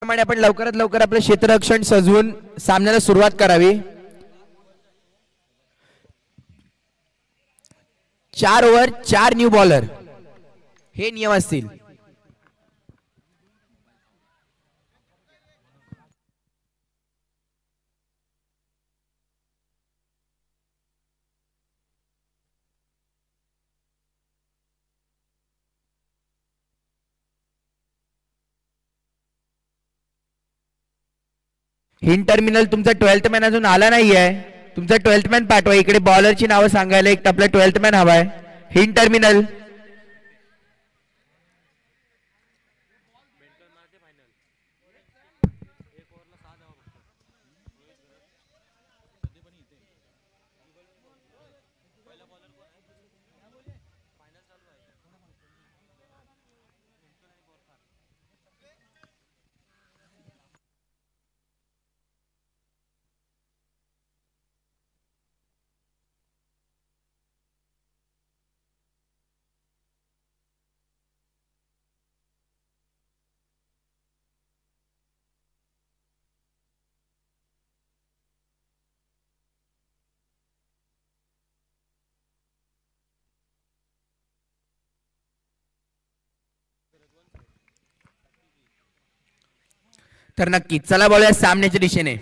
प्रमाणे आपण लवकरात लवकर आपले क्षेत्ररक्षण सजवून सामन्याला सुरुवात करावी। 4 ओव्हर 4 न्यू बॉलर हे नियम असतील। हिंड टर्मिनल तुमचा 12th मॅन अजून आला नाहीये, तुमचा 12th मॅन पाठवा इकडे। बॉलरची नाव सांगायला एक आपला 12th मॅन हवाय। हिंड टर्मिनल तर नक्की चला बोलूया सामन्याच्या दिशेने।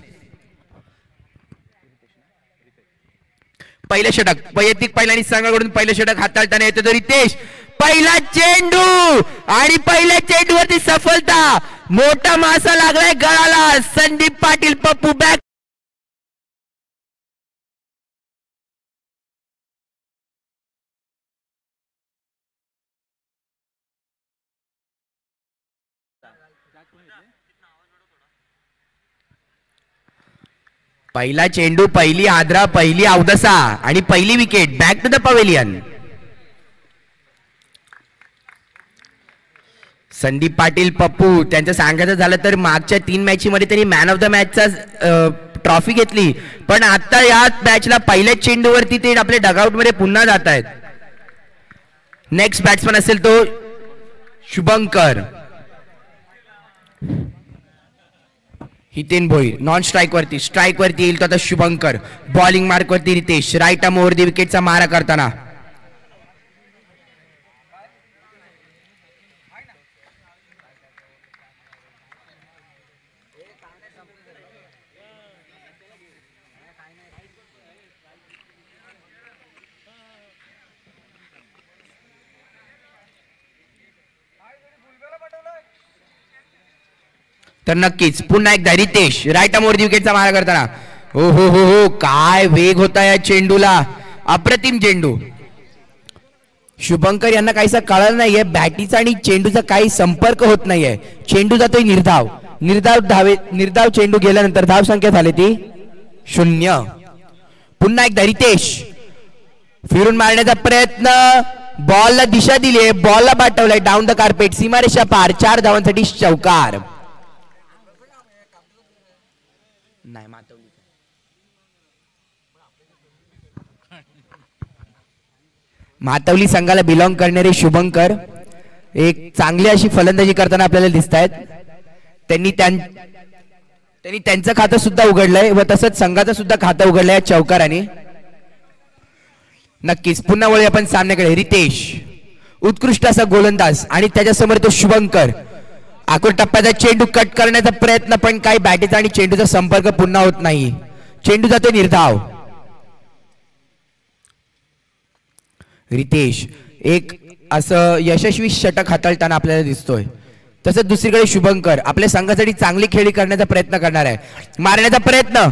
पहिलं षटक वैयक्तिक पहिल्याने संघाकडून पहिलं षटक हाताळताना येतो तो रितेश। पहिला चेंडू आणि पहिल्या चेंडूवरती सफलता, मोठा मासा लागलाय गळाला। संदीप पाटील पप्पू बॅक पहिला चेंडू, पहिली आद्रा, पहिली अवदसा आणि पहिली wicket. Back to the pavilion. Sandeep Patil Pappu त्यांचं सांगायचं झालं तर मागच्या 3 मॅचमध्ये त्यांनी मॅन ऑफ द मॅचचा ट्रॉफी घेतली, पण आता या मॅचला पहिल्याच चेंडूवरती ते आपल्या डगआउट मध्ये पुन्हा जात आहेत। नेक्स्ट बॅट्समन असेल तो शुभंकर। हितेन भोईर नॉन स्ट्राइक वरती, स्ट्राइक वरती येईल तो आता शुभंकर। बॉलिंग मार्क वरती Ritesh, right arm over the विकेटचा मारा करताना। तर नक्कीच पुन्हा एकदा Ritesh, right arm over the विकेटचा मारा करताना। हो हो हो हो, काय वेग होता या चेंडूला, अप्रतिम चेंडू। शुभंकर यांना काहीसा कळलं नाहीये, बॅटीचा आणि चेंडूचा काही संपर्क होत नाहीये। चेंडू जातोय निर्धाव, निर्धाव चेंडू गेल्यानंतर धाव संख्या झाली ती 0। पुन्हा एकदा रितेश फिरून मारण्याचा प्रयत्न, बॉलला दिशा दिली आहे, बॉलला पाठवलाय डाऊन द कार्पेट, सीमारेषा पार। 4 धावांसाठी चौकार। नाही मातवली संघाला बिलॉंग करणारे शुभंकर एक चांगली अशी फलंदाजी करताना आपल्याला दिसत आहेत। त्यांनी त्यांचं खातं सुद्धा उघडलंय व तसंच संघाचं सुद्धा खातं उघडलंय चौकाराने। नक्कीच पुन्हा वळूया आपण सामन्याकडे। रितेश उत्कृष्ट असा गोलंदाज आणि त्याच्यासमोर तो शुभंकर। आखूर टप्प्याचा चेंडू कट करण्याचा प्रयत्न, पण काही बॅटीचा आणि चेंडूचा संपर्क पुन्हा होत नाही। चेंडू जातो निर्धाव। रितेश एक असं यशस्वी षटक हाताळताना आपल्याला दिसतोय। तसंच दुसरीकडे शुभंकर आपल्या संघासाठी चांगली खेळी करण्याचा प्रयत्न करणार आहे। मारण्याचा प्रयत्न,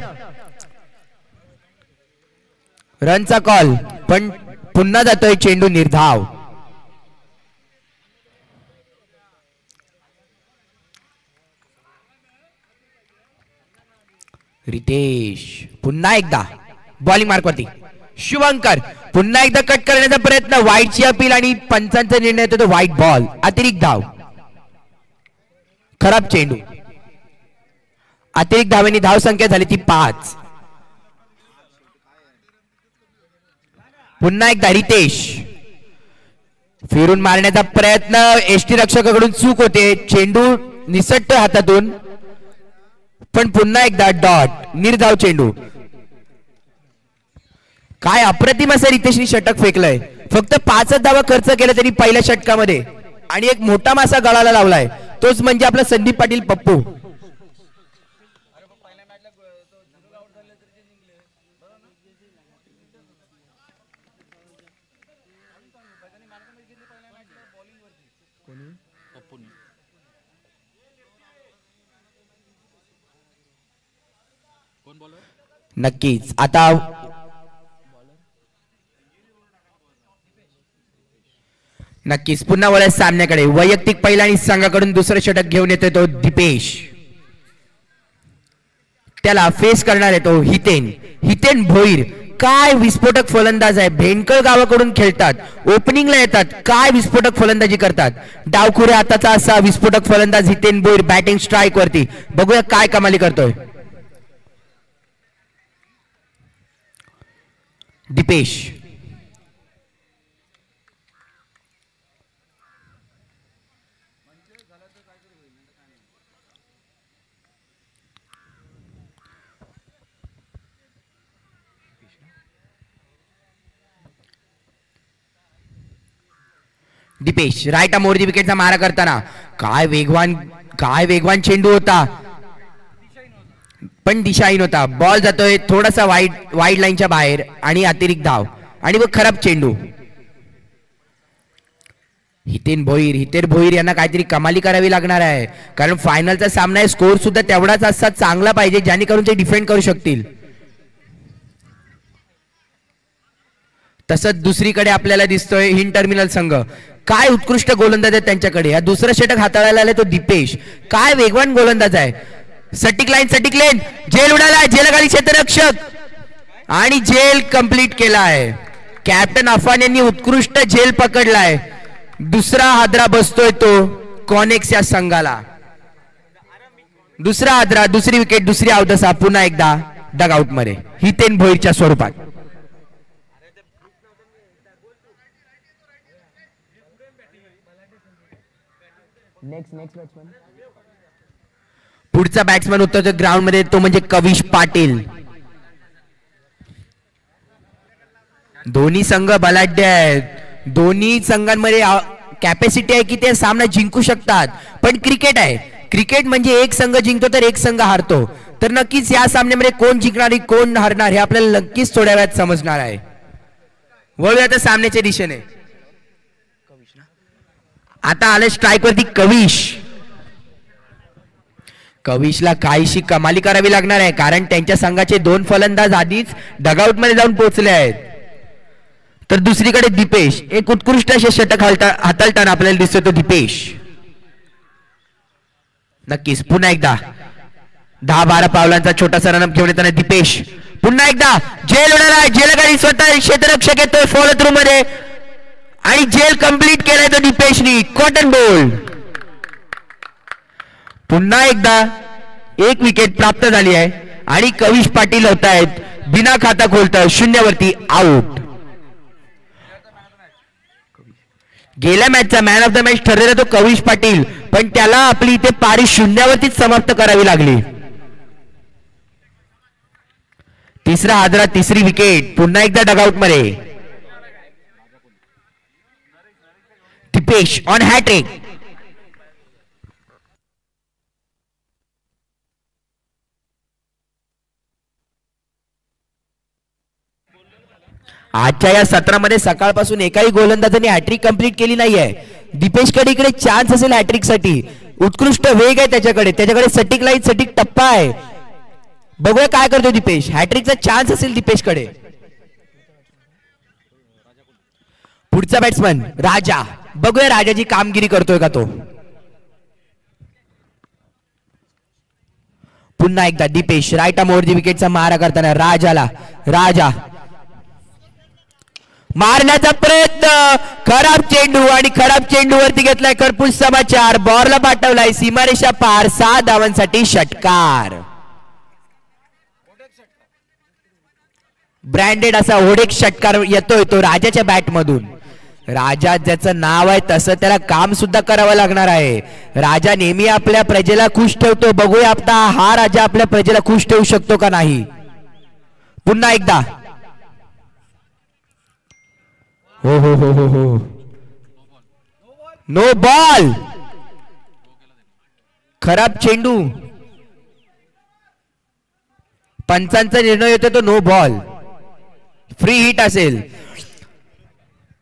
रनचा कॉल, पण पुन्हा जातोय चेंडू निर्धाव। रितेश पुन्हा एकदा बॉलिंग मार्क वरती, शुभंकर पुन्हा एकदा कट करण्याचा प्रयत्न, वाईटची अपील आणि पंचांचा निर्णय येतो तो वाईट बॉल, अतिरिक्त धाव। खराब चेंडू, अतिरिक्त धावांनी धाव संख्या झाली ती 5। पुन्हा एकदा रितेश फिरून मारण्याचा प्रयत्न, एष्टी रक्षकाकडून चूक होते, चेंडू निसटतो हातातून पण पुन्हा एकदा डॉट, निर्धाव चेंडू. काय अप्रतिम असं रितेशनी षटक फेकलंय. फक्त 5 धावा खर्च केला त्यांनी पहिल्या षटकामध्ये आणि एक मोठा मासा गळाला लावलाय. तोच म्हणजे आपला संदीप पाटील पप्पू. नक्कीच आता नक्कीच पुन्हा वळत सामन्याकडे. वैयक्तिक पहिला आणि संघाकडून दुसरं षटक घेऊन येतोय तो दीपेश. त्याला फेस करणार आहे तो हितेन भोईर. काय विस्फोटक फलंदाज आहे. भेंडकळ गावाकडून खेळतात, ओपनिंगला येतात, काय विस्फोटक फलंदाजी करतात. डावखुऱ्या हाताचा असा विस्फोटक फलंदाज हितेन भोईर बॅटिंग स्ट्राईक वरती. बघूया काय कमाली करतोय दीपेश. दीपेश राईट मोरदी विकेटचा मारा करताना काय वेगवान चेंडू होता, पण दिशाहीन होता. बॉल जातोय थोडासा वाईड लाईनच्या बाहेर आणि अतिरिक्त धाव आणि मग खराब चेंडू. हितेन भोईर यांना काहीतरी कमाली करावी लागणार आहे, कारण फायनलचा सामना आहे. स्कोर सुद्धा तेवढाच असा चांगला पाहिजे जेणेकरून ते डिफेंड करू शकतील. तसंच दुसरीकडे आपल्याला दिसतोय हिंद टर्मिनल संघ. काय उत्कृष्ट गोलंदाज आहे त्यांच्याकडे. हा दुसरा षटक हाताळायला आलाय तो दीपेश. काय वेगवान गोलंदाज आहे. सटिक लेन झेल उडालाय, झेलाखाली क्षेत्ररक्षक आणि झेल कंप्लीट केला आहे. कॅप्टन अफान यांनी उत्कृष्ट झेल पकडलाय. दुसरा हादरा बसतोय तो कॉनेक्स या संघाला. दुसरा हादरा, दुसरी विकेट, दुसरी अवदसा पुन्हा एकदा डगआउट मध्ये हितेन भोईरच्या स्वरूपात. पुढचा बॅट्समन उतरतो ग्राउंड मध्ये तो म्हणजे कविश पाटील. दोन्ही संघ बलाढ्य आहेत. दोन्ही संघांमध्ये कॅपॅसिटी आहे की ते सामना जिंकू शकतात. पण क्रिकेट आहे, क्रिकेट म्हणजे एक संघ जिंकतो तर एक संघ हारतो. तर नक्कीच या सामन्यामध्ये कोण जिंकणार कोण हारणार हे आपल्याला नक्कीच थोड्या वेळात समजणार आहे. वळूया आता सामन्याच्या दिशेने. आता आले स्ट्राईक वरती कविशला काहीशी कमाली करावी लागणार आहे, कारण त्यांच्या संघाचे 2 फलंदाज आधीच डगआउट मध्ये जाऊन पोहोचले आहेत. तर दुसरीकडे दीपेश एक उत्कृष्ट असे षटक हाताळताना आपल्याला दिसतो तो दीपेश. नक्कीच पुन्हा एकदा 10-12 पावलांचा छोटासा रनअप घेऊन येताना दीपेश पुन्हा एकदा झेल उडाला. झेलगाडी स्वतः क्षेत्ररक्षक येतोय फॉलो थ्रू मध्ये आणि झेल कंप्लीट केलाय तो दीपेशनी. Cotton ball. पुन्हा एकदा एक विकेट प्राप्त झाली आहे आणि कविश पाटील होत आहेत बिना खाता खोलता 0 वरती आउट. गेल्या मॅचचा मॅन ऑफ द मॅच ठरलेला तो कविश पाटील, पण त्याला आपली इथे पारी 0 वरतीच समाप्त करावी लागली. तिसरा हादरा, तिसरी विकेट. पुन्हा एकदा डगआउट मध्ये दीपेश ऑन हॅट्रिक. आजच्या या सत्रामध्ये सकाळपासून एकाही गोलंदाजाने हॅट्रिक कंप्लीट केली नाहीये. दीपेशकडे इकडे चान्स असेल हॅट्रिक साठी. उत्कृष्ट वेग आहे त्याच्याकडे सटिक लाईन, सटिक टप्पा आहे. बघूया काय करतो दीपेश. हॅट्रिकचा चान्स असेल दीपेशकडे. पुढचा बॅट्समन राजा. बघूया राजाची कामगिरी करतोय का तो. पुन्हा एकदा दीपेश राईट आर्मवरती विकेटचा मारा करताना राजा मारण्याचा प्रयत्न. खराब चेंडू आणि खराब चेंडू वरती घेतलाय कर्पूस समाचार. बॉलला पाठवलाय सीमारेषा पार. 6 धावांसाठी षटकार. ब्रँडेड असा ओढेक षटकार येतोय तो राजाच्या बॅट मधून. राजा ज्याचं नाव आहे तसं त्याला काम सुद्धा करावं लागणार आहे. राजा नेहमी आपल्या प्रजेला खुश ठेवतो. बघूया आता हा राजा आपल्या प्रजेला खुश ठेवू शकतो का नाही. पुन्हा एकदा हो हो हो हो हो नो बॉल. खराब चेंडू. पंचांचा निर्णय येतो तो नो बॉल. फ्री हिट असेल.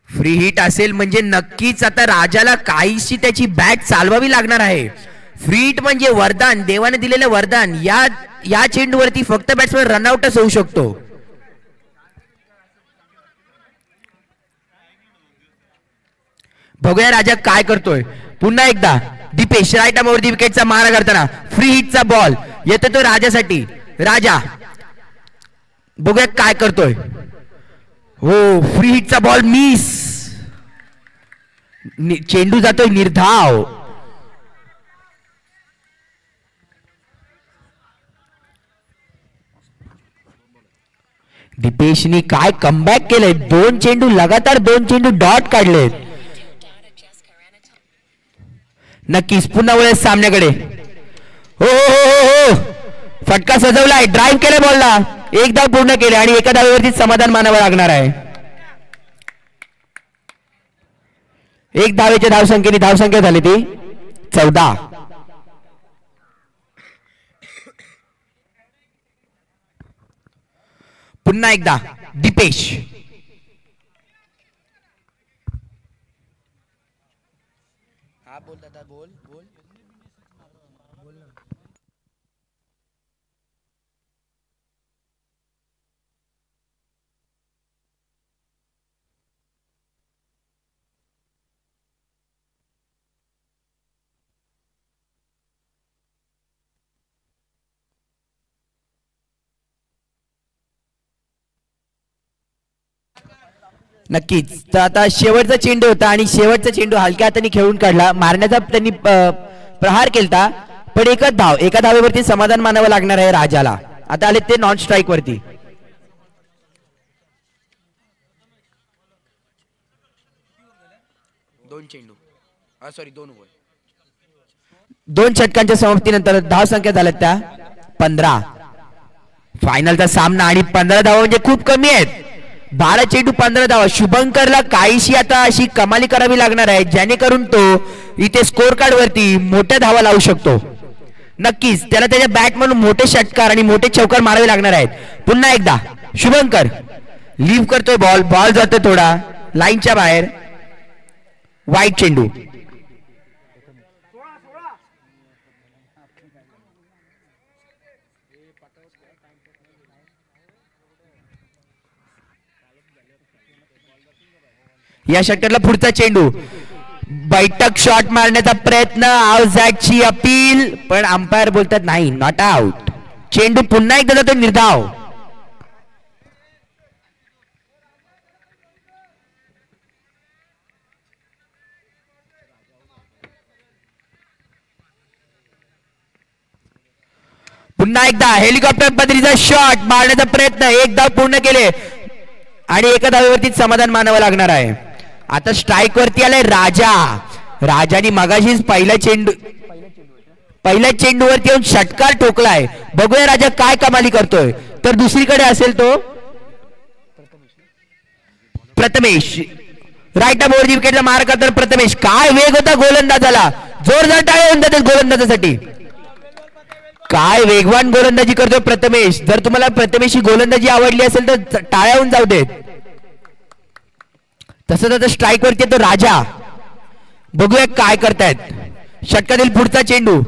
फ्री हिट असेल म्हणजे नक्कीच आता राजाला काहीशी त्याची बॅट चालवावी लागणार आहे. फ्री हिट म्हणजे वरदान, देवाने दिलेलं वरदान. या चेंडूवरती फक्त बॅट्समॅन रनआउटच होऊ शकतो. बघूया राजा काय करतोय. पुन्हा एकदा दीपेश राईट आर्मवरती विकेटचा मारा करताना फ्री हिटचा बॉल येतो तो राजासाठी. राजा बघूया काय करतोय. हो फ्री हिटचा बॉल मिस. चेंडू जातोय निर्धाव. दीपेशनी काय कमबॅक केलंय. 2 चेंडू लगातार 2 चेंडू डॉट काढलेत. नक्कीच पुन्हा वेळेस सामन्याकडे. हो हो हो हो फटका सजवलाय. ड्राईव्ह केलाय बॉलला. एक धाव पूर्ण केले आणि एका धावेवरती समाधान मानावं लागणार आहे. 1 धावेच्या धावसंख्येने धावसंख्या झाली ती 14. पुन्हा एकदा दीपेश. हा बोल दादा बोल बोल. नक्कीच. तर आता शेवटचा चेंडू होता आणि शेवटचा चेंडू हलक्या हाताने खेळून काढला. मारण्याचा त्यांनी प्रहार केलता पण एकच धाव. एका धावेवरती समाधान मानावं लागणार आहे राजाला. आता आले ते नॉन स्ट्राईक वरती. 2 चेंडू सॉरी 2 ओव्हर. 2 षटकांच्या समाप्तीनंतर धाव संख्या झाल्यात त्या 15. फायनलचा सामना आणि 15 धावा म्हणजे खूप कमी आहेत. 12 चेंडू 15 धावा. शुभंकरला काहीशी आता अशी कमाली करावी लागणार आहे जेणेकरून तो इथे स्कोर कार्ड वरती मोठ्या धावा लावू शकतो. नक्कीच त्याला त्याच्या बॅट म्हणून मोठे षटकार आणि मोठे चौकार मारावे लागणार आहेत. पुन्हा एकदा शुभंकर लीव्ह करतोय बॉल. बॉल जातोय थोडा लाईनच्या बाहेर. वाईट चेंडू. या षटकातला पुढचा चेंडू. बैठक शॉट मारण्याचा प्रयत्न. आउटची अपील पण अंपायर बोलतात नाही नॉट आउट. चेंडू पुन्हा एकदा जातो निर्धाव. पुन्हा एकदा हेलिकॉप्टर पद्धतीचा शॉट मारण्याचा प्रयत्न. 1 धाव पूर्ण केले आणि एका धावेवरती समाधान मानावं लागणार आहे. आता स्ट्राईक वरती आलाय राजा. राजाने मगाशीच पहिल्या चेंडूवरती येऊन षटकार ठोकलाय. बघूया राजा काय कमाली करतोय. तर दुसरीकडे असेल तो प्रथमेश. राईट आर्मवरती विकेटला मार करतो प्रथमेश. काय वेग होता गोलंदाजाला. जोरदार टाळ्या होऊन जातात गोलंदाजासाठी. काय वेगवान गोलंदाजी करतोय प्रथमेश. जर तुम्हाला प्रथमेशची गोलंदाजी आवडली असेल तर टाळ्या होऊन जाऊ देत. तसंच आता स्ट्राईक वरती तो राजा. बघूया काय करतायत. षटकातील पुढचा चेंडू.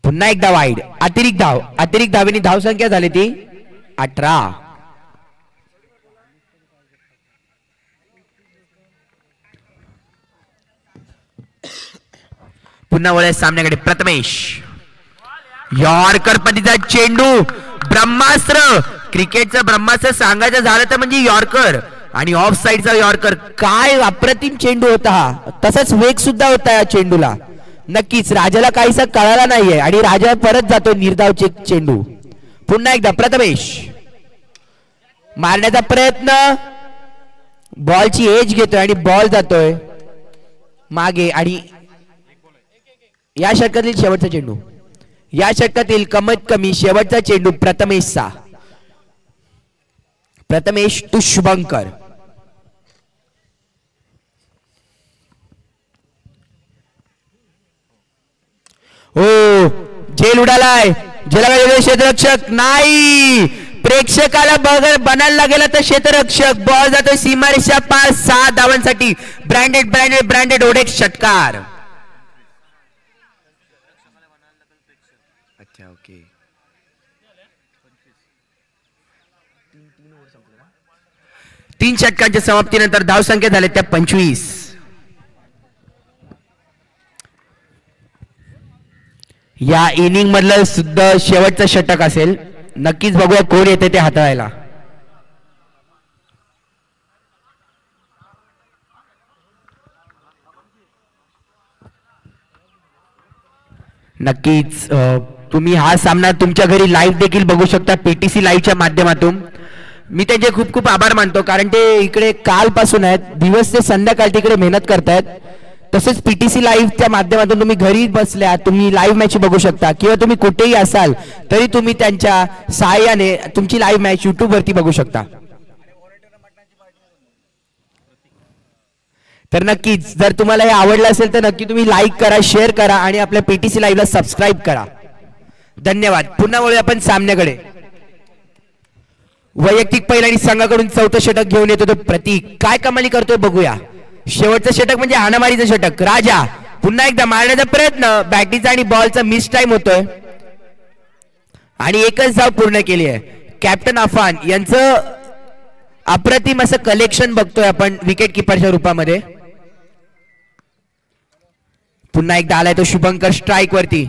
पुन्हा एकदा वाईड. अतिरिक्त धाव. अतिरिक्त धावेने धावसंख्या झाली ती 18. पुन्हा वळेस सामन्याकडे प्रथमेश. यॉर्कर पद्धतीचा चेंडू. ब्रह्मास्त्र. क्रिकेटचं ब्रह्मास्त्र सांगायचं झालं तर म्हणजे यॉर्कर आणि ऑफ साइडचा यॉर्कर. काय अप्रतिम चेंडू होता हा. तसाच वेग सुद्धा होता या चेंडूला. नक्कीच राजाला काहीसा कळाला नाहीये आणि राजा परत जातो निर्धावचे चेंडू. पुन्हा एकदा प्रथमेश मारण्याचा प्रयत्न. बॉलची एज घेतोय आणि बॉल जातोय मागे आणि या षटकातील शेवटचा चेंडू, या षटकातील कमीत कमी शेवटचा चेंडू प्रथमेशचा. प्रथमेश टू शुभंकर. हो झेल उडालाय, झेला क्षेत्ररक्षक नाही, प्रेक्षकाला बनायला लागेल तर क्षेत्ररक्षक. बॉल जातोय सीमारेषा पार. 6 धावांसाठी ब्रँडेड ब्रँडेड ब्रँडेड ओढे षटकार. अच्छा ओके. 3 षटकांच्या समाप्तीनंतर धावसंख्या झाले त्या 25. या इनिंग मधलं सुद्धा शेवटचं षटक असेल. नक्कीच बघूया कोण येते ते हाताळायला. नक्कीच तुम्ही हा सामना तुमच्या घरी लाईव्ह देखील बघू शकता पीटीसी लाईव्हच्या माध्यमातून. मी त्यांचे खूप खूप आभार मानतो कारण ते इकडे कालपासून आहेत, दिवस ते संध्याकाळ तिकडे मेहनत करतायत. तसेच पीटीसी लाईव्हच्या माध्यमातून तुम्ही घरी बसल्या तुम्ही लाईव्ह मॅच बघू शकता किंवा तुम्ही कुठेही असाल तरी तुम्ही त्यांच्या सहाय्याने तुमची लाईव्ह मॅच युट्यूब वरती बघू शकता. तर नक्कीच जर तुम्हाला हे आवडलं असेल तर नक्की तुम्ही लाईक करा, शेअर करा आणि आपल्या पीटीसी लाईव्हला सबस्क्राईब करा. धन्यवाद. पुन्हा वळूया आपण सामन्याकडे. वैयक्तिक पहिल्या संघाकडून चौथं षटक घेऊन येतो तो प्रतीक. काय कमाली करतोय बघूया. शेवटचं षटक म्हणजे हाणामारीचं षटक. राजा पुन्हा एकदा मारण्याचा प्रयत्न, बॅटीचा आणि बॉलचा मिस टाइम होतोय आणि एकच धाव पूर्ण केली आहे. कॅप्टन अफान यांचं अप्रतिम असं कलेक्शन बघतोय आपण विकेट किपरच्या रूपामध्ये. पुन्हा एकदा आलाय तो शुभंकर स्ट्राइक वरती,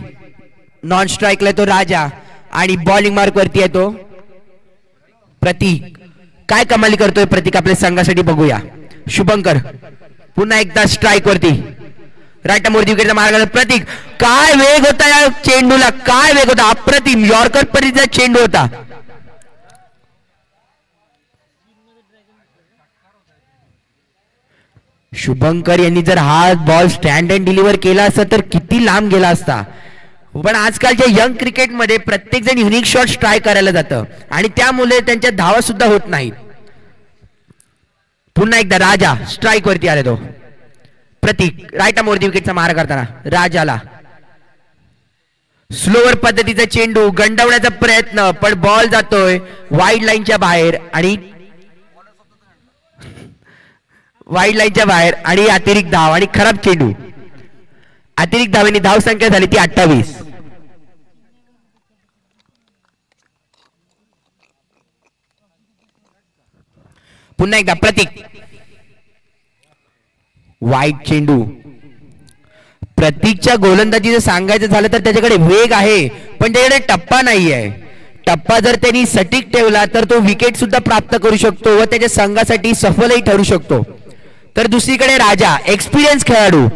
नॉन स्ट्राइकला तो राजा आणि बॉलिंग मार्क वरती आहे तो प्रतीक. काय कमाली करतोय प्रतीक आपल्या संघासाठी बघूया. शुभंकर पुन्हा एकदा स्ट्राइक वरती, राईट मोरती विकेटचा मार्ग. प्रतीक काय वेग होता या चेंडूला, काय वेग होता, अप्रतिम यॉर्कर परीचा चेंडू होता. शुभंकर यांनी जर हा बॉल स्टँड अँड डिलिव्हर केला असता तर किती लांब गेला असता. पण आजकालच्या यंग क्रिकेटमध्ये प्रत्येक जण युनिक शॉट ट्राय करायला जातं आणि त्यामुळे त्यांच्या धावा सुद्धा होत नाहीत. पुन्हा एकदा राजा स्ट्राइक वरती आले तो प्रतीक, राईट मोरती विकेटचा मार करताना राजाला स्लोवर पद्धतीचा चेंडू गंडवण्याचा प्रयत्न पण बॉल जातोय वाईड लाईनच्या बाहेर आणि अतिरिक्त धाव आणि खराब चेंडू. अतिरिक्त धावेने धाव संख्या झाली ती 28. पुन्हा एकदा प्रतीक, वाईट चेंडू. प्रतीकच्या गोलंदाजीचं सांगायचं झालं तर त्याच्याकडे वेग आहे पण त्याच्याकडे टप्पा नाही आहे. टप्पा जर त्यांनी सटीक ठेवला तर तो विकेट सुद्धा प्राप्त करू शकतो व त्याच्या संघासाठी सफलही ठरू शकतो. तर दुसरीकडे राजा एक्सपिरियन्स खेळाडू.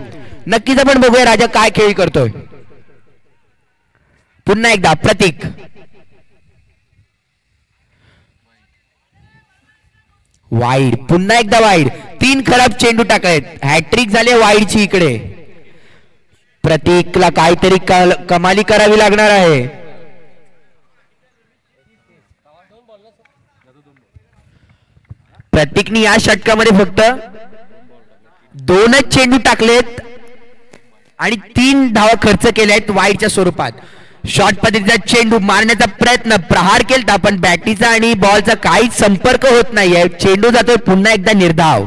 नक्कीच आपण बघूया राजा काय खेळी करतोय. पुन्हा एकदा प्रतीक, वाईड, पुन्हा एकदा वाईड. 3 खराब चेंडू टाकलेत, हॅट्रिक झाले वाईडची इकडे. प्रतीकला काहीतरी कमाली करावी लागणार आहे. प्रतीकने या षटकामध्ये फक्त 2च चेंडू टाकलेत आणि 3 धावा खर्च केल्या आहेत वाईडच्या स्वरूपात. शॉर्ट पद्धतीचा चेंडू मारण्याचा प्रयत्न, प्रहार केला पण बॅटीचा आणि बॉलचा काहीच संपर्क होत नाहीये. चेंडू जातोय पुन्हा एकदा निर्धाव.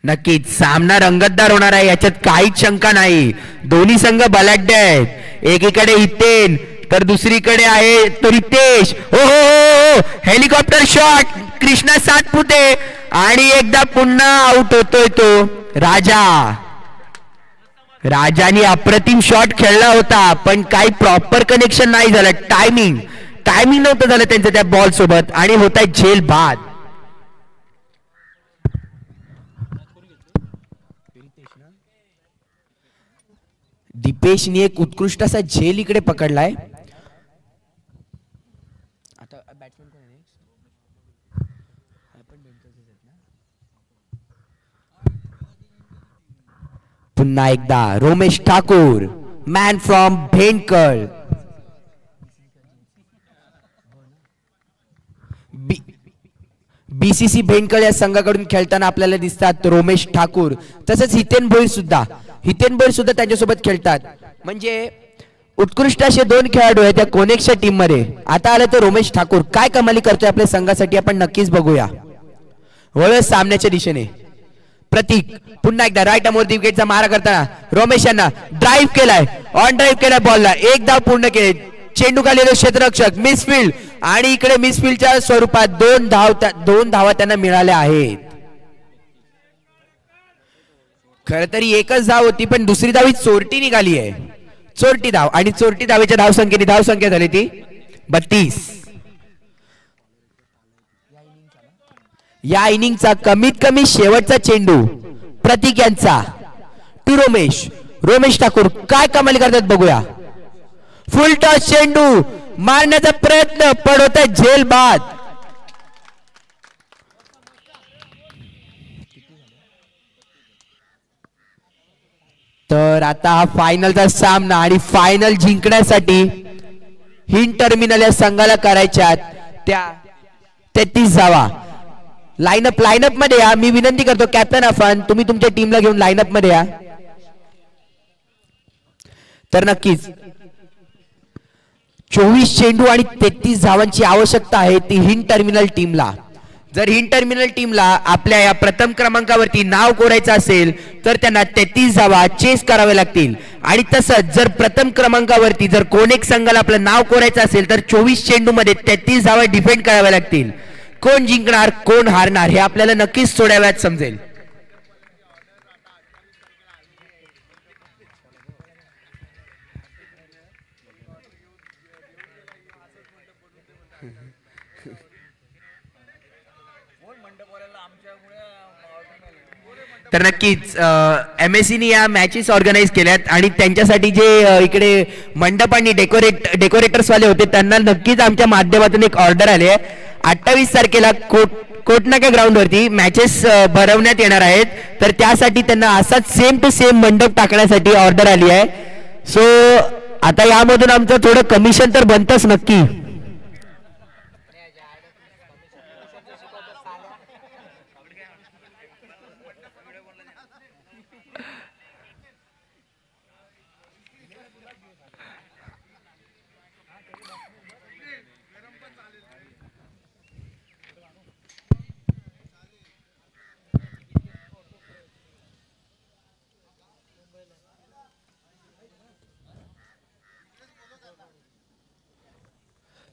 नक्कीच सामना रंगतदार होणार आहे याच्यात काहीच शंका नाही. दोन्ही संघ बलाढ्य आहेत. एकीकडे हितेन तर दुसरीकडे आहे तो रितेश. हो हेलिकॉप्टर शॉट कृष्णा सातपुते आणि एकदा पुन्हा आउट होतोय तो राजा. राजाने अप्रतिम शॉट खेळला होता पण काही प्रॉपर कनेक्शन नाही झालं. टायमिंग नव्हतं झालं त्यांचं त्या बॉल सोबत आणि होता झेल बाद. दीपेशने एक उत्कृष्ट असा झेल इकडे पकडलाय पुन्हा एकदा Romesh Thakur, man from Bhendkal. BCC Bhendkal या संघाकडून खेळताना आपल्याला दिसतात रोमेश ठाकूर. तसंच हितेन भोईर सुद्धा त्यांच्यासोबत खेळतात. म्हणजे उत्कृष्ट असे दोन खेळाडू आहेत त्या कोनेक्सच्या टीम मध्ये. आता आलं तर रोमेश ठाकूर काय कमाली करतोय आपल्या संघासाठी आपण नक्कीच बघूया. वळ सामन्याच्या दिशेने प्रतीक पुन्हा एकदा राईट अमोर विकेटचा मारा करताना रोमेश यांना ड्राईव्ह केलाय, ऑन ड्राईव्ह केलाय बॉलला. एक धाव पूर्ण केले. चेंडू खाली क्षेत्ररक्षक मिसफिल्ड आणि इकडे मिसफिल्डच्या स्वरूपात दोन धावा त्यांना मिळाल्या आहेत. खर तरी एकच धाव होती पण दुसरी धाव ही चोरटी निघाली आहे. चोरटी धाव आणि चोरटी धावेच्या धावसंख्या झाली ती 32. या इनिंगचा कमीत कमी शेवटचा चेंडू प्रतीक यांचा टू रोमेश ठाकूर काय कमाल करतात बघूया. फुल टॉस चेंडू मारण्याचा प्रयत्न पण होता झेल बाद. तर आता हा फायनलचा सामना आणि फायनल जिंकण्यासाठी हिंद टर्मिनल या संघाला करायच्या त्या 33 धावा. लाईनअप मध्ये या. मी विनंती करतो कॅप्टन अफान तुम्ही तुमच्या टीमला घेऊन लाईनअप मध्ये या. तर नक्कीच 24 चेंडू आणि 33 धावांची आवश्यकता आहे ती हिंद टर्मिनल टीमला. जर हिंद टर्मिनल टीमला आपल्या या प्रथम क्रमांकावरती नाव कोरायचं असेल तर त्यांना 33 धावा चेस करावे लागतील. आणि तसंच जर प्रथम क्रमांकावरती जर कोनेक्स संघाला आपलं नाव कोरायचं असेल तर 24 चेंडू मध्ये 33 धावा डिफेंड कराव्या लागतील. कोण जिंकणार कोण हारणार हे आपल्याला नक्कीच थोड्या वेळात समजेल. तर नक्कीच MSCने या मॅचेस ऑर्गनाइज केल्यात आणि त्यांच्यासाठी जे इकडे मंडप आणि डेकोरेटर्स वाले होते त्यांना नक्कीच आमच्या माध्यमातून एक ऑर्डर आली आहे. 28 तारखेला कोटनाका ग्राउंड वरती मॅचेस भरवण्यात येणार आहेत. तर त्यासाठी त्यांना असाच सेम टू सेम मंडप टाकण्यासाठी ऑर्डर आली आहे. सो आता यामधून आमचं थोडं कमिशन तर बनतंच नक्की.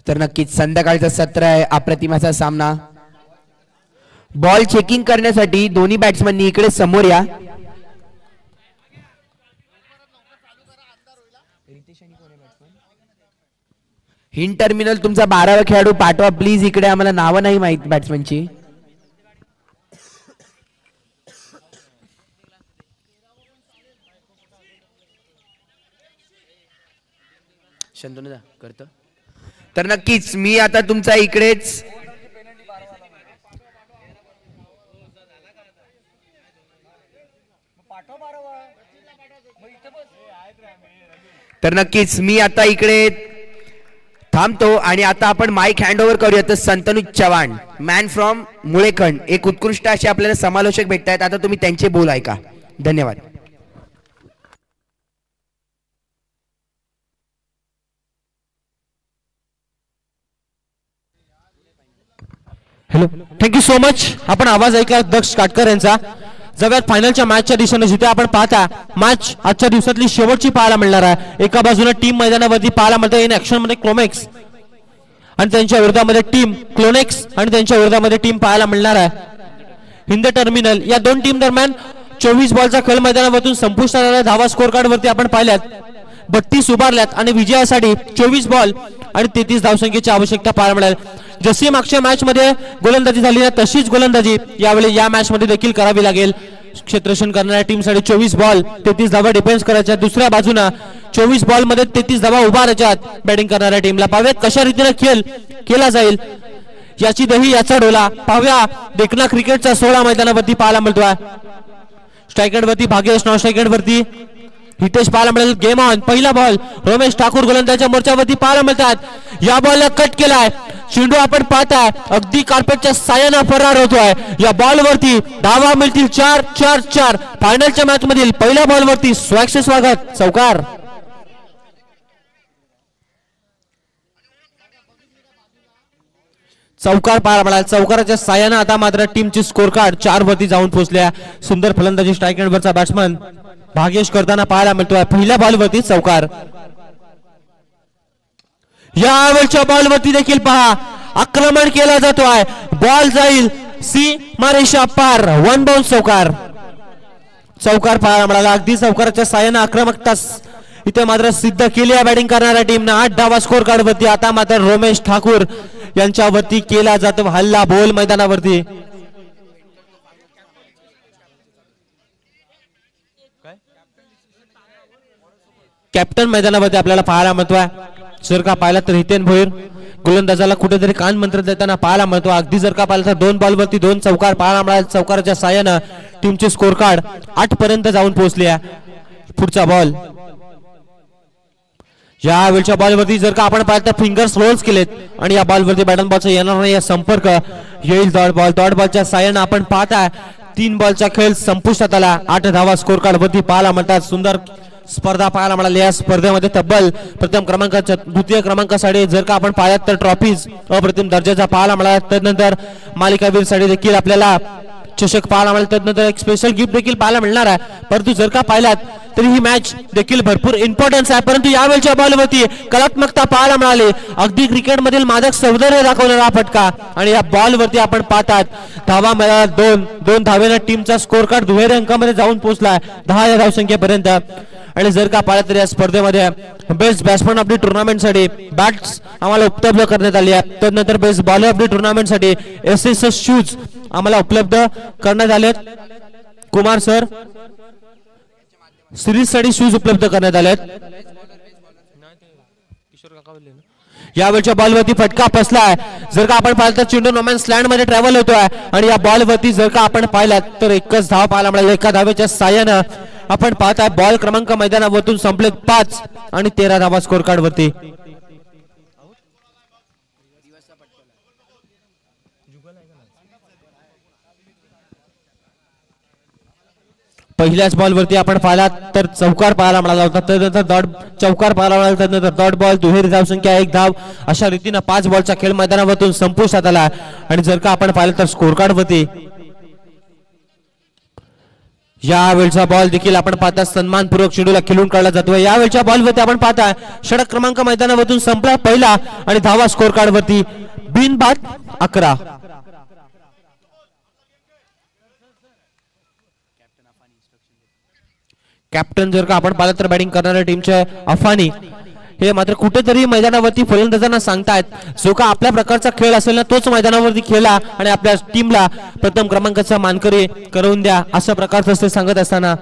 तर नक्कीच संध्याकाळचा सत्र आहे. अप्रतिमाचा सामना. बॉल चेकिंग करण्यासाठी दोन्ही बॅट्समननी इकडे समोर या. हिंद टर्मिनल तुमचा 12वा खेळाडू पाठवा प्लीज इकडे. आम्हाला नावं नाही माहित बॅट्समनची. शंतनू दा करतो. तर नक्कीच मी आता तुमचा इकडेच थांबतो आणि आता आपण माईक हँडओव्हर करूया. तर संतनु चव्हाण मॅन फ्रॉम मुळेखंड एक उत्कृष्ट असे आपल्याला समालोचक भेटतायत. आता तुम्ही त्यांचे बोल ऐका. धन्यवाद. Hello, thank you so much. आपण आवाज ऐकला दक्ष काटकर यांचा. जगात फायनलच्या मॅचच्या दिशेने जिथे आपण पाहता मॅच आजच्या दिवसातली शेवटची पाहायला मिळणार आहे. एका बाजूने टीम मैदानावरती पाहायला मिळते इन ऍक्शन मध्ये क्लोमेक्स आणि त्यांच्या विरोधामध्ये टीम क्लोनेक्स आणि त्यांच्या विरोधामध्ये टीम पाहायला मिळणार आहे हिंद टर्मिनल. या दोन टीम दरम्यान 24 बॉलचा खेळ मैदानावरून संपुष्टात आलेल्या धावा स्कोर कार्ड वरती आपण पाहिल्यात 32 उभारल्यात आणि विजयासाठी 24 बॉल आणि 33 धावसंख्येची आवश्यकता पाहायला मिळेल. जशी मागच्या मॅच मध्ये गोलंदाजी झाली ना तशीच गोलंदाजी यावेळी या मॅच मध्ये देखील करावी लागेल. क्षेत्ररक्षण करणाऱ्या टीमसाठी 24 बॉल 33 धावा डिफेन्स करायच्या. दुसऱ्या बाजूने 24 बॉल मध्ये 33 धावा उभारायच्यात बॅटिंग करणाऱ्या टीमला. पाहूयात कशा रीतीने खेळ केला जाईल. याची दही याचा डोला. पाहूया देखना क्रिकेटचा 16 मैदानावरती पाहायला मिळतोय. स्ट्राईक एंड वरती भाग्येश, नॉन स्ट्राईक एंड वरती हितेश पाहायला मिळेल. Game on. पहिला बॉल रमेश ठाकूर गोलंदाजाच्या मोर्चावरती पाहायला मिळतात. या बॉलला कट केलाय. चेंडू आपण पाहताय अगदी कार्पेटच्या साह्यानं फरार होतोय. या बॉल वरती धावा मिळतील 4-4-4. फायनलच्या मॅच मधील पहिल्या बॉल वरती स्वॅगचे स्वागत. चौकार. चौकार पाहायला मिळाला. चौकाराच्या साह्यानं आता मात्र टीमची स्कोर कार्ड 4 वरती जाऊन पोहोचल्या. सुंदर फलंदाजी स्ट्राईक एंड वरचा बॅट्समन भाग्येश करताना पाहायला मिळतोय. पहिल्या बॉल वरती चौकार. यावेळच्या बॉल वरती देखील पहा आक्रमण केला जातोय. बॉल जाईल सीमारेषा पार. 1 बाउन्स चौकार. चौकार पाहायला मिळाला. अगदी चौकाराच्या साह्यानं आक्रमकता इथे मात्र सिद्ध केली आहे बॅटिंग करणाऱ्या टीमनं. 8 धावा स्कोर कार्ड वरती. आता मात्र रमेश ठाकूर यांच्यावरती केला जातो हल्ला बोल मैदानावरती. कॅप्टन मैदानावरती आपल्याला पाहायला मिळतोय. जर का पाहिला तर हितेन भोईर गोलंदाजाला कुठेतरी कान मंत्र देताना पाहायला मिळतो. अगदी जर का पाहिलं तर 2 बॉल वरती 2 चौकार पाहायला मिळाला. चौकाराच्या साह्यानं टीमची स्कोर कार्ड 8 पर्यंत जाऊन पोहोचली आहे. पुढचा बॉल. या वेळच्या बॉल वरती जर का आपण पाहिलं तर फिंगर्स रोल्स केलेत आणि या बॉल वरती बॅटन बॉलचा येणार नाही. संपर्क येईल डॉट बॉल. डॉट बॉलच्या साह्यानं आपण पाहताय 3 बॉलचा खेळ संपुष्टात आला. 8 धावा स्कोर कार्ड वरती पाहायला मिळतात. सुंदर स्पर्धा पाहायला मिळाली. या स्पर्धेमध्ये तब्बल प्रथम क्रमांकाच्या द्वितीय क्रमांकासाठी जर का आपण पाहिलात तर ट्रॉफीज अप्रतिम दर्जाचा पाहायला मिळाला. त्यानंतर मालिकावीर साठी देखील आपल्याला चषक पाहायला मिळेल. त्यानंतर एक स्पेशल गिफ्ट देखील पाहायला मिळणार आहे. परंतु जर का पाहिलात तरी ही मॅच देखील भरपूर इम्पॉर्टन्स आहे. परंतु यावेळच्या बॉलवरती कलात्मकता पाहायला मिळाली. अगदी क्रिकेट मधील मादक सौंदर्य दाखवणारा फटका आणि या बॉलवरती आपण पाहतात धावा मिळाला 2 धावेनं टीमचा स्कोर कार्ड दुहेरी अंकामध्ये जाऊन पोहोचलाय 10 या धावसंख्येपर्यंत. आणि जर का पाहिलं तर या स्पर्धेमध्ये best batsman of the tournament साठी बॅट्स आम्हाला उपलब्ध करण्यात आली आहे. त्यानंतर best bowler of the tournament साठी एसएसएस शूज आम्हाला उपलब्ध करण्यात आले. कुमार सर सिरीज साठी शूज उपलब्ध करण्यात आले. यावेळच्या बॉलवरती फटका फसलाय. जर का आपण पाहिलं तर चेंडू नोमॅन्स लँड मध्ये ट्रॅव्हल होतोय आणि या बॉलवरती जर का आपण पाहिलात तर एकच धाव पाहायला मिळाली. एका धावेच्या साह्यानं आपण पाहताय बॉल क्रमांक मैदानावरून संपलेत 5 आणि 13 धावा स्कोर कार्ड वरती. पहिल्याच बॉल वरती आपण पाहिलात तर चौकार पाहायला मिळाला होता. त्यानंतर चौकार पाहायला मिळाला. त्यानंतर डॉट बॉल दुहेरी धाव संख्या 1 धाव अशा रीतीने 5 बॉलचा खेळ मैदानावरून संपुष्टात आला. आणि जर का आपण पाहिलं तर स्कोर कार्ड वरती यावेळचा बॉल देखील आपण पाहता सन्मानपूर्वक चेंडूला खेळून काढला जातो. यावेळच्या बॉलवरती आपण पाहता षटक क्रमांक मैदानावरून संपला पहिला आणि धावा स्कोर कार्ड वरती बिनबाद 11. कॅप्टन जर का आपण पाहिलं तर बॅटिंग करणाऱ्या टीमच्या अफानी हे मात्र कुठेतरी मैदानावरती फलंदाजांना सांगतायत जो का आपल्या प्रकारचा खेळ असेल ना तोच मैदानावरती खेळा आणि आपल्या टीमला प्रथम क्रमांकाचा मानकरी करून द्या अशा प्रकारचं ते सांगत असताना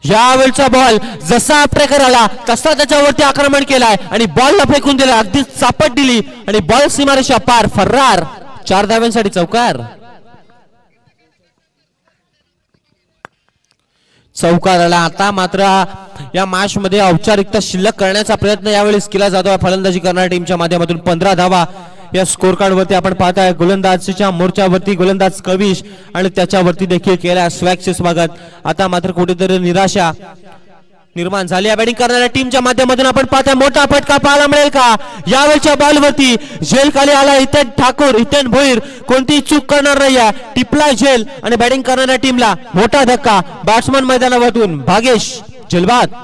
यावेळचा बॉल जसा अप्रेकर आला तसा त्याच्यावरती आक्रमण केलाय आणि बॉलला फेकून दिला. अगदी चापट दिली आणि बॉल सीमारेषा पार फरार. 4 धाव्यांसाठी चौकार. चौकार आला. आता मात्र या मॅच मध्ये औपचारिकता शिल्लक करण्याचा प्रयत्न यावेळेस केला जातो फलंदाजी करणाऱ्या टीमच्या माध्यमातून. 15 धावा या स्कोर कार्ड वरती आपण पाहताय. गोलंदाजीच्या मोर्चावरती गोलंदाज कविश आणि त्याच्यावरती देखील केला स्वॅगचे स्वागत. आता मात्र कुठेतरी निराशा निर्माण झाली आहे बॅटिंग करणाऱ्या टीमच्या माध्यमातून. आपण पाहताय मोठा फटका पाहायला मिळेल का यावेळच्या बॉलवरती. झेल खाली आला हितेन ठाकूर. हितेन भोईर कोणतीही चूक करणार नाही. टिपला झेल आणि बॅटिंग करणाऱ्या टीमला मोठा धक्का. बॅट्समन मैदानावरून भागेश झेलबाद.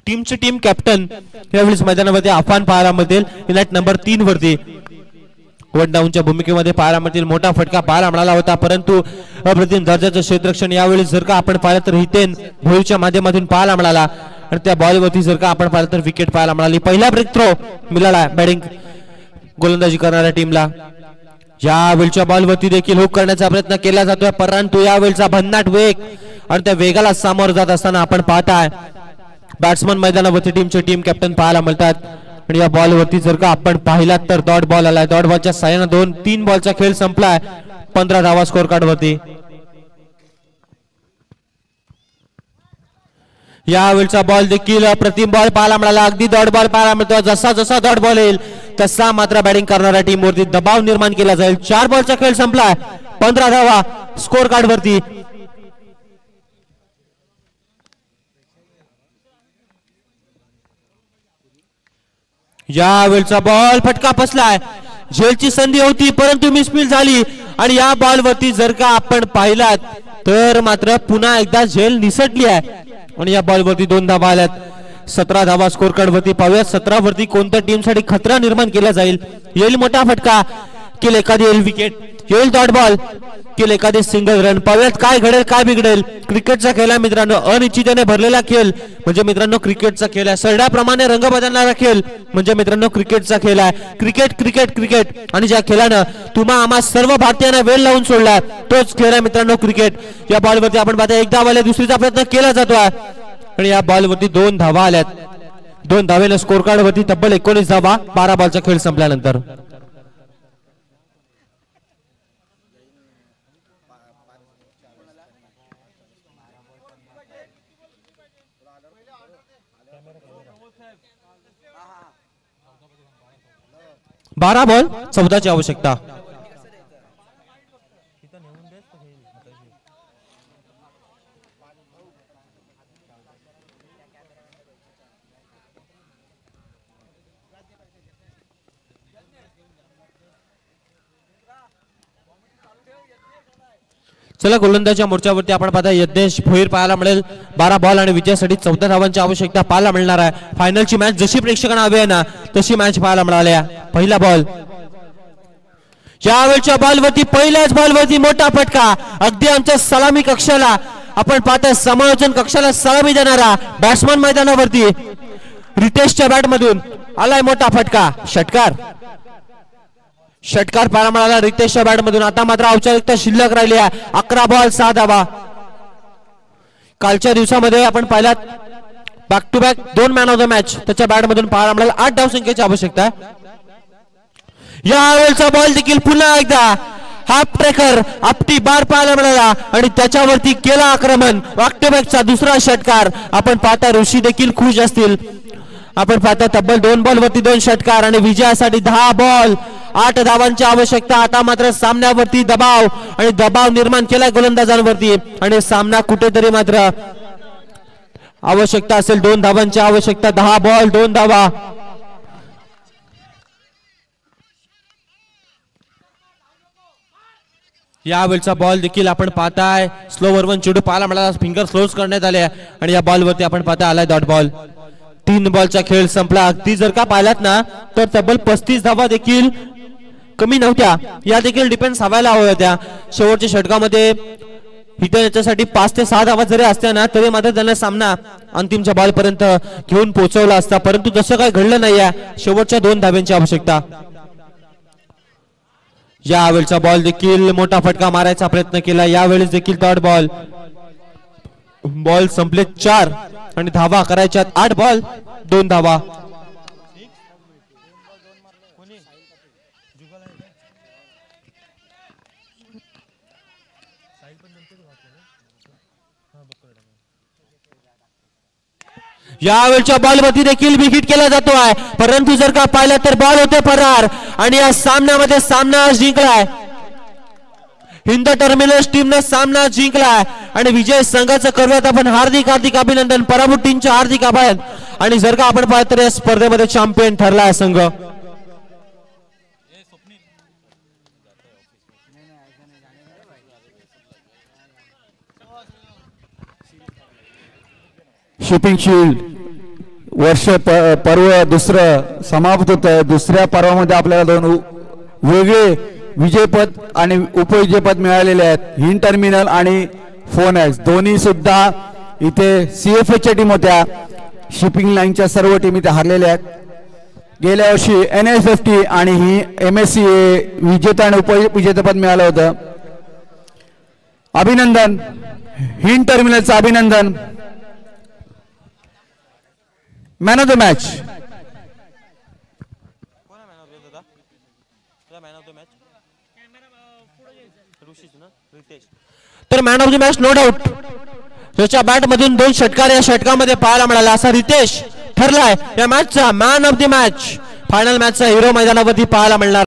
टीमचे टीम कॅप्टन यावेळेस मैदानामध्ये आव्हान पाहायला मिळेल इनॅट नंबर 3 वरती वन डाऊनच्या भूमिकेमध्ये पाहायला मिळतील. मोठा फटका पाहायला मिळाला होता परंतु अप्रतिम दर्जाचं क्षेत्ररक्षण यावेळी जर का आपण पाहिलं तर हितेन भोईरच्या माध्यमातून पाहायला मिळाला आणि त्या बॉलवरती जर का आपण पाहिलं तर विकेट पाहायला मिळाली. पहिला ब्रेक थ्रो मिळाला बॅटिंग गोलंदाजी करणाऱ्या टीमला. यावेळच्या बॉलवरती देखील हुक करण्याचा प्रयत्न केला जातोय परंतु यावेळचा भन्नाट वेग आणि त्या वेगाला सामोरं जात असताना आपण पाहताय बॅट्समन मैदानावरती टीमचे टीम कॅप्टन पाहायला मिळतात. आणि या बॉलवरती जर का आपण पाहिलात तर डॉट बॉल आलाय. डॉट बॉलच्या साह्यानं 2-3 बॉलचा खेळ संपलाय. 15 धावा स्कोर कार्ड वरती. यावेळचा बॉल देखील अप्रतिम बॉल पाहायला मिळाला. अगदी डॉट बॉल पाहायला मिळतो. जसा जसा डॉट बॉल येईल तसा मात्र बॅटिंग करणाऱ्या टीम वरती दबाव निर्माण केला जाईल. 4 बॉलचा खेळ संपलाय. 15 धावा स्कोर कार्ड वरती. यावेळचा बॉल फटका फसलाय. झेलची संधी होती परंतु मिसफील झाली आणि या बॉल वरती जर का आपण पाहिलात तर मात्र पुन्हा एकदा झेल निसटली आहे आणि या बॉल वरती 2 धावा आल्यात. 17 धावा स्कोर कार्ड वरती. पाहूया 17 वरती कोणत्या टीम साठी खतरा निर्माण केला जाईल. येईल मोठा फटका केल एखादी येईल विकेट. येईल डॉट बॉल केल एखादी सिंगल रन. पाहूयात काय घडेल काय बिघडेल. क्रिकेटचा खेळ आहे मित्रांनो. अनिश्चिततेने भरलेला खेळ म्हणजे मित्रांनो क्रिकेटचा खेळ आहे. सरड्याप्रमाणे रंग बदलणारा खेळ म्हणजे मित्रांनो क्रिकेटचा खेळ आहे. क्रिकेट क्रिकेट क्रिकेट आणि ज्या खेळानं तुम्हा आम्हा सर्व भारतीयांना वेळ लावून सोडला तोच खेळ आहे मित्रांनो क्रिकेट. या बॉलवरती आपण पाहता एक धाव आले दुसरीचा प्रयत्न केला जातो आणि या बॉलवरती 2 धावा आल्यात. 2 धावेनं स्कोर कार्ड वरती तब्बल 19 धावा 12 बॉलचा खेळ संपल्यानंतर. बारा बॉल 14ची आवश्यकता. चला गोलंदाजीच्या मोर्चावरती आपण पाहता यज्ञेश भोईर पाहायला मिळेल. 12 बॉल आणि विजयासाठी 14 धावांची आवश्यकता पाहायला मिळणार आहे. फायनलची मॅच जशी प्रेक्षकांना हवी आहे ना तशी मॅच पाहायला मिळाल्या. पहिला बॉल. यावेळच्या बॉलवरती पहिल्याच बॉलवरती मोठा फटका. अगदी आमच्या सलामी कक्षाला आपण पाहता समायोजन कक्षाला सलामी देणारा बॅट्समन मैदानावरती रितेशच्या बॅट मधून आलाय मोठा फटका. षटकार षटकार पाहायला मिळाला रितेशच्या बॅट मधून. आता मात्र औपचारिकता शिल्लक राहिली आहे. 11 बॉल 6 धावा. कालच्या दिवसामध्ये आपण पाहिलात back to back 2 man of the match त्याच्या बॅट मधून पाहायला मिळाला. 8 धाव संख्येची आवश्यकता आहे. यावेळचा बॉल देखील पुन्हा एकदा हाफ ट्रेकर आपटी बार पाहायला मिळाला आणि त्याच्यावरती केला आक्रमण. बॅक टू बॅकचा दुसरा षटकार. आपण पाहता ऋषी देखील खुश असतील. आपण पाहता तब्बल 2 बॉल वरती 2 षटकार आणि विजयासाठी 10 बॉल 8 धावांची आवश्यकता. आता मात्र सामन्यावरती दबाव आणि दबाव निर्माण केलाय गोलंदाजांवरती आणि सामना कुठेतरी मात्र आवश्यकता असेल 2 धावांची आवश्यकता. 10 बॉल 2 धावा. यावेळचा बॉल देखील आपण पाहताय स्लोवर वन चेंडू पाहायला मिळाला. फिंगर स्लोज करण्यात आले आणि या बॉलवरती आपण पाहता आलाय डॉट बॉल. 3 बॉलचा खेळ संपला. अगदी जर का पाहिलात ना तर तब्बल 35 धावा देखील कमी नव्हत्या. या देखील डिपेंड हवायला हव्या होत्या. शेवटच्या षटकामध्ये इथे याच्यासाठी 5 ते 6 धावा जरी असत्या ना तरी मात्र त्यांना सामना अंतिमच्या बॉल पर्यंत घेऊन पोहोचवला असता परंतु तसं काही घडलं नाहीये. शेवटच्या 2 धाव्यांची आवश्यकता. यावेळचा बॉल देखील मोठा फटका मारायचा प्रयत्न केला. यावेळेस देखील डॉट बॉल. बॉल संपले 4 आणि धावा करायच्यात 8 बॉल 2 धावा. यावेळच्या बॉलवरती देखील विकेट केला जातो आहे परंतु जर का पाहिलं तर बॉल होते फरार आणि या सामन्यामध्ये सामना जिंकलाय. हिंद टर्मिनल्स टीमने सामना जिंकलाय आणि विजय संघाचं करूयात आपण हार्दिक हार्दिक अभिनंदन. पराभूत टीमचे हार्दिक आभार आणि जर का आपण पाहिलं तर या स्पर्धेमध्ये चॅम्पियन ठरलाय संघ. शिपिंग शील्ड पर्व दुसरं समाप्त होत आहे. दुसऱ्या पर्वामध्ये आपल्याला दोन वेगळे विजेपद आणि उपविजेपद मिळालेले आहेत. हिंद टर्मिनल आणि फोनॅक्स दोन्ही सुद्धा इथे CFA टीम होत्या. शिपिंग लाईनच्या सर्व टीम इथे हारलेल्या आहेत. गेल्या वर्षी NSFT आणि ही MSCA विजेता आणि उपविजेतेपद मिळालं होतं. अभिनंदन हिंद टर्मिनलचं अभिनंदन. मॅन ऑफ द मॅच तर man of the match no doubt त्याच्या बॅट मधून 2 षटकार या षटकामध्ये पाहायला मिळाला असा रितेश ठरलाय या मॅचचा man of the match. Final मॅचचा हिरो मैदानावरती पाहायला मिळणार.